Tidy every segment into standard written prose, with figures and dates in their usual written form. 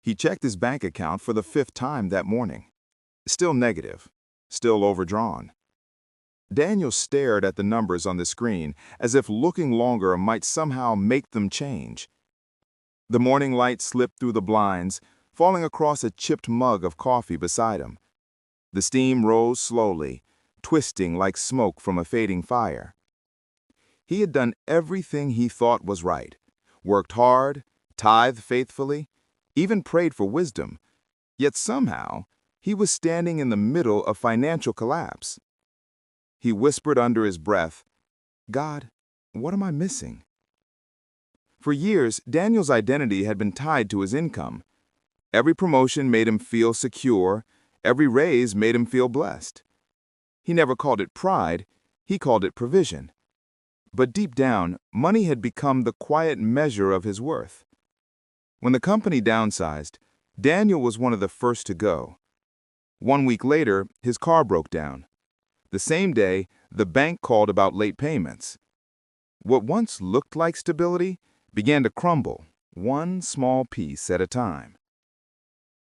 He checked his bank account for the fifth time that morning. Still negative, still overdrawn. Daniel stared at the numbers on the screen as if looking longer might somehow make them change. The morning light slipped through the blinds, falling across a chipped mug of coffee beside him. The steam rose slowly, twisting like smoke from a fading fire. He had done everything he thought was right, worked hard, tithed faithfully, even prayed for wisdom, yet somehow he was standing in the middle of financial collapse. He whispered under his breath, "God, what am I missing?" For years, Daniel's identity had been tied to his income. Every promotion made him feel secure, every raise made him feel blessed. He never called it pride, he called it provision. But deep down, money had become the quiet measure of his worth. When the company downsized, Daniel was one of the first to go. 1 week later, his car broke down. The same day, the bank called about late payments. What once looked like stability began to crumble, one small piece at a time.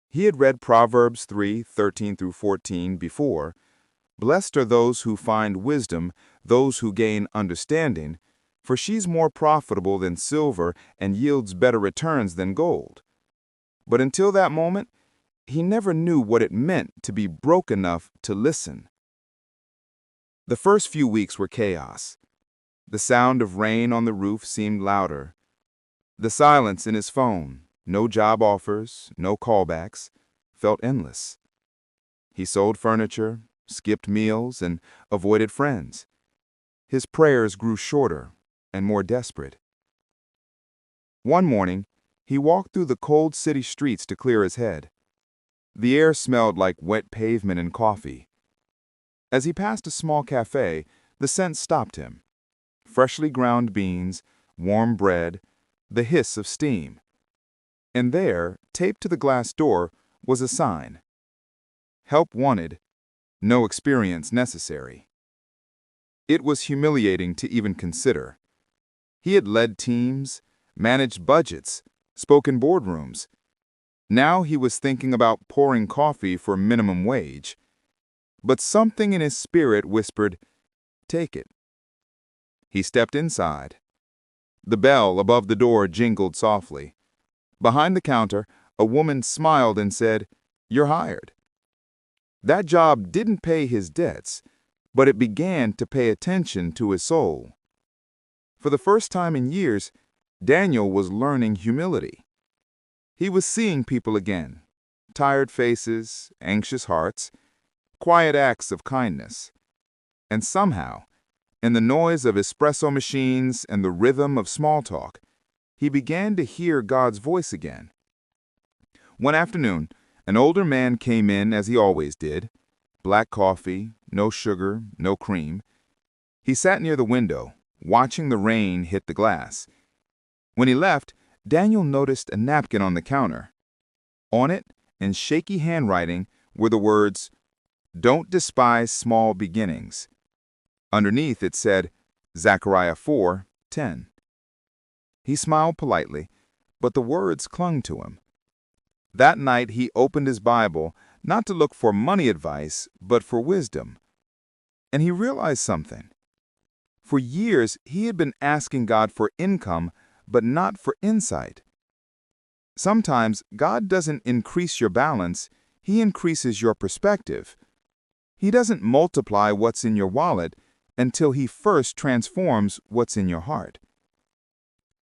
He had read Proverbs 3:13 through 14 before. Blessed are those who find wisdom, those who gain understanding, for she's more profitable than silver and yields better returns than gold. But until that moment, he never knew what it meant to be broke enough to listen. The first few weeks were chaos. The sound of rain on the roof seemed louder. The silence in his phone, no job offers, no callbacks, felt endless. He sold furniture, skipped meals, and avoided friends. His prayers grew shorter and more desperate. One morning, he walked through the cold city streets to clear his head. The air smelled like wet pavement and coffee. As he passed a small cafe, the scent stopped him. Freshly ground beans, warm bread, the hiss of steam. And there, taped to the glass door, was a sign. Help wanted, no experience necessary. It was humiliating to even consider. He had led teams, managed budgets, spoken boardrooms. Now he was thinking about pouring coffee for minimum wage. But something in his spirit whispered, "Take it." He stepped inside. The bell above the door jingled softly. Behind the counter, a woman smiled and said, "You're hired." That job didn't pay his debts, but it began to pay attention to his soul. For the first time in years, Daniel was learning humility. He was seeing people again, tired faces, anxious hearts, quiet acts of kindness. And somehow, in the noise of espresso machines and the rhythm of small talk, he began to hear God's voice again. One afternoon, an older man came in as he always did. Black coffee, no sugar, no cream. He sat near the window, watching the rain hit the glass. When he left, Daniel noticed a napkin on the counter. On it, in shaky handwriting, were the words, "Don't despise small beginnings." Underneath it said, Zechariah 4:10. He smiled politely, but the words clung to him. That night he opened his Bible, not to look for money advice, but for wisdom. And he realized something. For years, he had been asking God for income, but not for insight. Sometimes God doesn't increase your balance, He increases your perspective. He doesn't multiply what's in your wallet until He first transforms what's in your heart.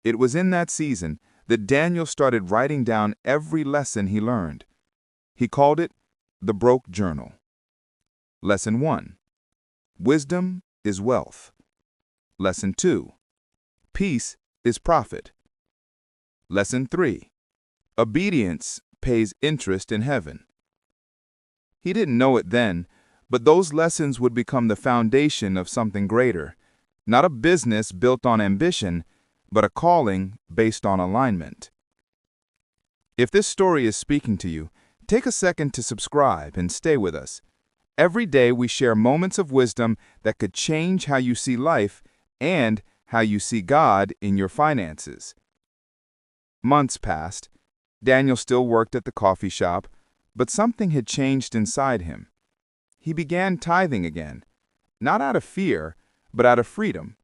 It was in that season that Daniel started writing down every lesson he learned. He called it the Broke Journal. Lesson 1. Wisdom is wealth. Lesson 2. Peace is profit. Lesson 3. Obedience pays interest in heaven. He didn't know it then, but those lessons would become the foundation of something greater, not a business built on ambition, but a calling based on alignment. If this story is speaking to you, take a second to subscribe and stay with us. Every day we share moments of wisdom that could change how you see life and how you see God in your finances. Months passed. Daniel still worked at the coffee shop, but something had changed inside him. He began tithing again, not out of fear, but out of freedom.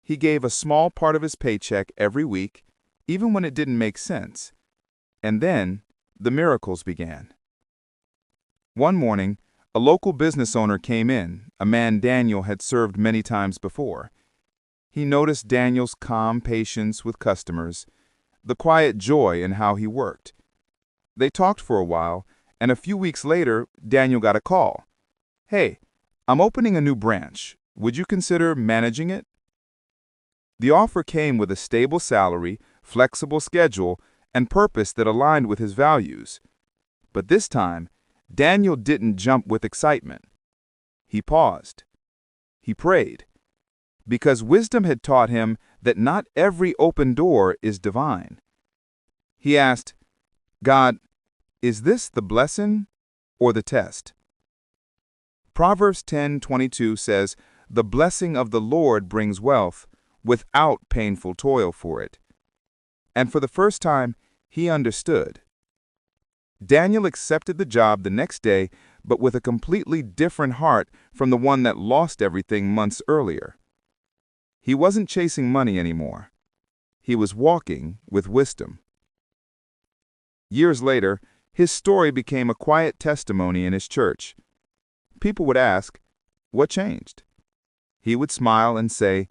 He gave a small part of his paycheck every week, even when it didn't make sense. And then, the miracles began. One morning, a local business owner came in, a man Daniel had served many times before. He noticed Daniel's calm patience with customers, the quiet joy in how he worked. They talked for a while, and a few weeks later, Daniel got a call. "Hey, I'm opening a new branch. Would you consider managing it?" The offer came with a stable salary, flexible schedule, and purpose that aligned with his values. But this time, Daniel didn't jump with excitement. He paused. He prayed. Because wisdom had taught him that not every open door is divine. He asked, "God, is this the blessing or the test?" Proverbs 10:22 says, "The blessing of the Lord brings wealth, without painful toil for it." And for the first time, he understood. Daniel accepted the job the next day, but with a completely different heart from the one that lost everything months earlier. He wasn't chasing money anymore. He was walking with wisdom. Years later, his story became a quiet testimony in his church. People would ask, "What changed?" He would smile and say,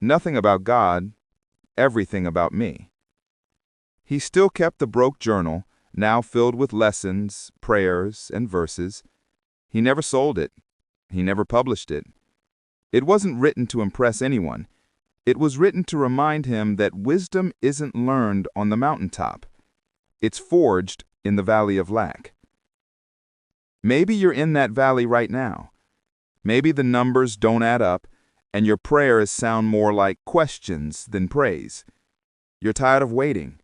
"Nothing about God, everything about me." He still kept the broke journal, now filled with lessons, prayers, and verses. He never sold it. He never published it. It wasn't written to impress anyone. It was written to remind him that wisdom isn't learned on the mountaintop. It's forged in the valley of lack. Maybe you're in that valley right now. Maybe the numbers don't add up, and your prayers sound more like questions than praise. You're tired of waiting.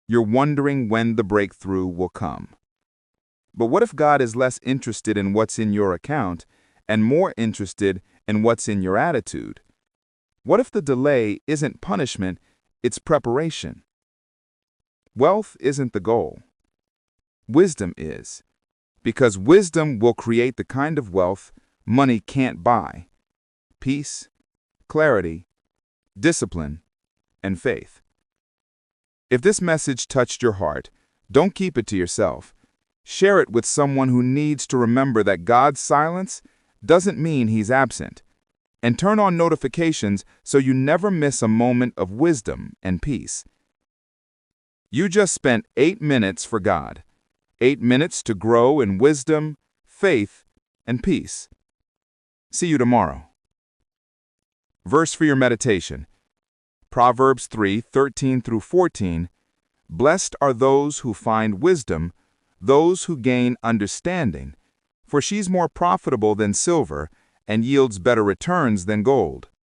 You're wondering when the breakthrough will come. But what if God is less interested in what's in your account and more interested in what's in your attitude? What if the delay isn't punishment, it's preparation? Wealth isn't the goal. Wisdom is, because wisdom will create the kind of wealth money can't buy: peace, clarity, discipline, and faith. If this message touched your heart, don't keep it to yourself. Share it with someone who needs to remember that God's silence doesn't mean He's absent. And turn on notifications so you never miss a moment of wisdom and peace. You just spent 8 minutes for God. 8 minutes to grow in wisdom, faith, and peace. See you tomorrow. Verse for your meditation. Proverbs 3:13 through 14. Blessed are those who find wisdom, those who gain understanding, for she's more profitable than silver and yields better returns than gold.